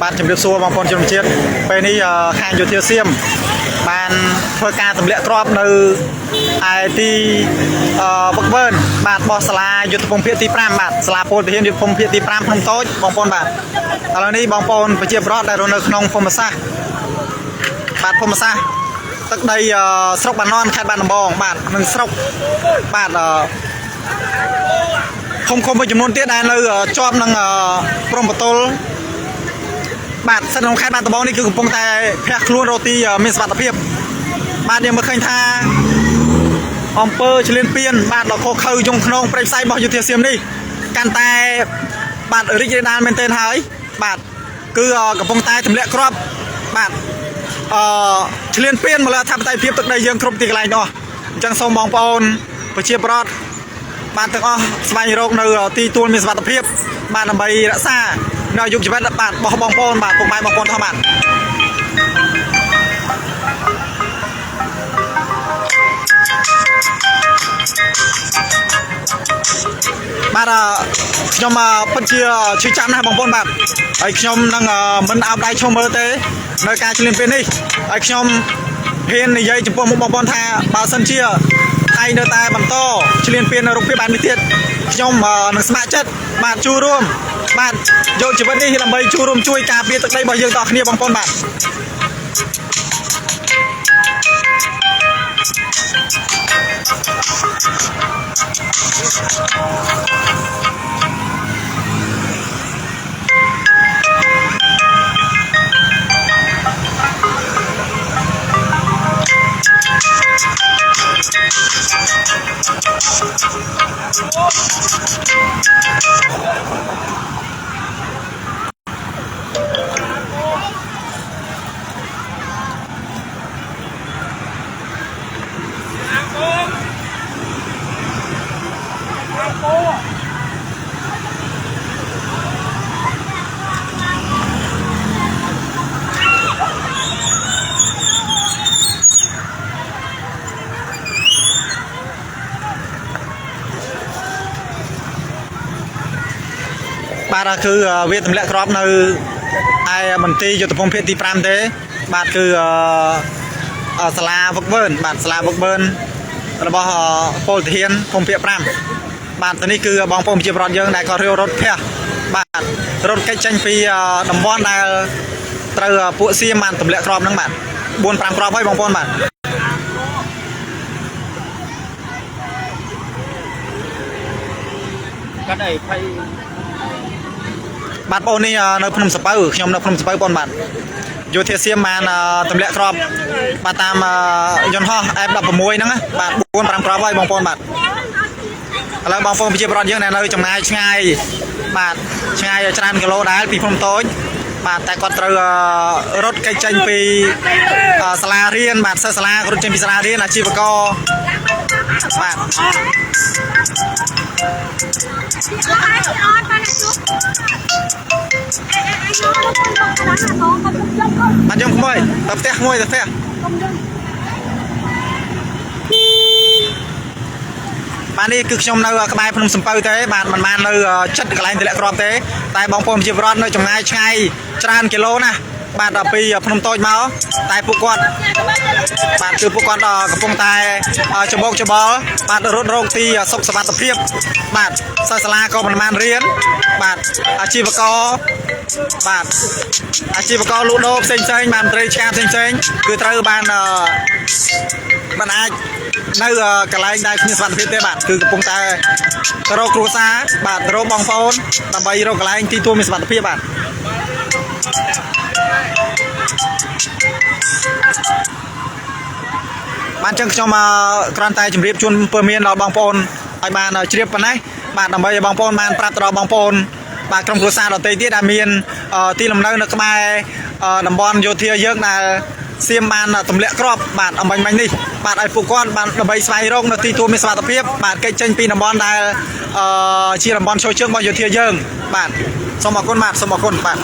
បាទជំរាបសួរបងប្អូនជនជាតិពេលនេះខាងយោធាសៀមបានធ្វើការទម្លាក់គ្រាប់នៅឯទីវឹកវើបាទបោះសាលាយុទ្ធភូមិភាគទី5បាទសាលាពលទាហានយុទ្ធភូមិភាគទី5ភ្នំតូចបងប្អូនបាទឥឡូវនេះបងប្អូនប្រជាពលរដ្ឋដែលរស់នៅក្នុងភូមិសាស្ត្របាទភូមិសាស្ត្រទឹកដីស្រុកបាណន់ខេត្តបាត់ដំបងបាទនិងស្រុកបាទឃុំមួយចំនួនទៀតដែលនៅជាប់នឹងព្រំប្រទល់បាទស្ថិតក្នុងខេត្តបាត់ដំបងនេះគឺកំពុងតែភះខ្លួនរកទីមានសុវត្ថិភាពបាទយើងមើលឃើញថាអំពើឈ្លានពានបាទដល់ខុសខើយងក្នុងព្រៃផ្សៃរបស់យោធាសៀមនេះកាន់តែបាទរីករាលដាលមែនទែនហើយបាទគឺកំពុងតែទម្លាក់គ្រាប់បាទឈ្លានពានមកលើអធិបតេយ្យភាពទឹកដីយើងគ្រប់ទីកន្លែងនោះអញ្ចឹងសូមបងប្អូនប្រជាពលរដ្ឋបានទាំងអស់ស្វែងរកនៅទីទួលមានសុវត្ថិភាពបាទដើម្បីរក្សានៅអាយុជីវិតបាទរបស់បងប្អូនបាទពុកម៉ែបងប្អូនធម្មតាបាទខ្ញុំពិតជាជឿចាំណាស់បងប្អូនបាទហើយខ្ញុំនឹងមិនអោបដៃឈោមមើលទេនៅការឈ្លានពាននេះហើយខ្ញុំហ៊ាននិយាយចំពោះមុខបងប្អូនថាបើសិនជាហើយនៅតែបន្តឈ្លានពាននៅរូបភាពបែបនេះទៀតខ្ញុំនឹងស្ម័គ្រចិត្តបាទចូលរួមបាទយកជីវិតនេះដើម្បីចូលរួមជួយការពារទឹកដីរបស់យើងទាំងគ្នាបងប្អូនបាទបាទគឺវាទម្លាក់គ្រាប់នៅឯមន្ទីរយុទ្ធភូមិភាគទី5ទេបាទគឺសាលាវឹកវើបាទសាលាវឹកវើរបស់ពលទាហានភូមិភាគ5បាទទៅនេះគឺបងប្អូនប្រជាពលរដ្ឋយើងដែលក៏រាវរត់ភះបាទរត់កិច្ចចេញពីតំបន់ដែលត្រូវពួកសៀមបានទម្លាក់គ្រាប់ហ្នឹងបាទ 4-5 គ្រាប់ហើយបងប្អូនបាទកាត់អីភ័យបាទបងនេះនៅភ្នំសពៅខ្ញុំនៅភ្នំសពៅបងបាទយោធាសៀមបានទម្លាក់គ្រាប់បាទតាមយន្តហោះ F16 ហ្នឹងបាទ 4-5 គ្រាប់ហើយបងប្អូនបាទឥឡូវបងប្អូនប្រជាពលរដ្ឋយើងនៅចម្ងាយឆ្ងាយបាទឆ្ងាយច្រើនគីឡូដែរពីភ្នំតូចបាទតែគាត់ត្រូវរត់កិច្ចចេញពីសាលារៀនបាទសិស្សសាលារត់ចេញពីសាលារៀនអាជីវករបាទបាទខ្ញុំក្មួយទៅផ្ទះក្មួយទៅផ្ទះបាទនេះគឺខ្ញុំនៅក្បែរភ្នំសំពៅទេបាទមិនបាននៅចិត្តកន្លែងទម្លាក់គ្រាប់ទេតែបងប្អូនប្រជាពលរដ្ឋនៅចម្ងាយឆ្ងាយច្រើនគីឡូណាបាទដល់ពីភ្នំតូចមកតែពួកគាត់បាទគឺពួកគាត់កំពុងតែច្បោកច្បល់បាទរត់រកទីសុខសុវត្ថិភាពបាទសិស្សសាលាក៏មិនបានរៀនបាទអាជីវករបាទអាជីវករលក់ដូរផ្សេងៗបានត្រីឆ្កាផ្សេងៗគឺត្រូវបានអាចនៅកន្លែងដែលគ្មានសុវត្ថិភាពទេបាទគឺកំពុងតែរកគ្រួសារបាទរកបងប្អូនដើម្បីរកកន្លែងទីទួលមានសុវត្ថិភាពបាទបានចឹងខ្ញុំគ្រាន់តែជម្រាបជូនព័ត៌មានដល់បងប្អូនឲ្យបានជ្រាបប៉ុណ្ណេះបាទដើម្បីឲ្យបងប្អូនបានប្រាប់ទៅដល់បងប្អូនបាទក្រុមគ្រួសារដទៃទៀតដែលមានទីលំនៅនៅក្បែរតំបន់យោធាយើងដែលសៀមបានទម្លាក់គ្រាប់បាទអំបញ្ញនេះបាទឲ្យពួកគាត់បានដើម្បីស្វែងរកនៅទីទួលមានសុវត្ថិភាពបាទកិច្ចចេញពីតំបន់ដែលជាតំបន់ចូលជើងរបស់យោធាយើងបាទសូមអរគុណបាទសូមអរគុណបាទ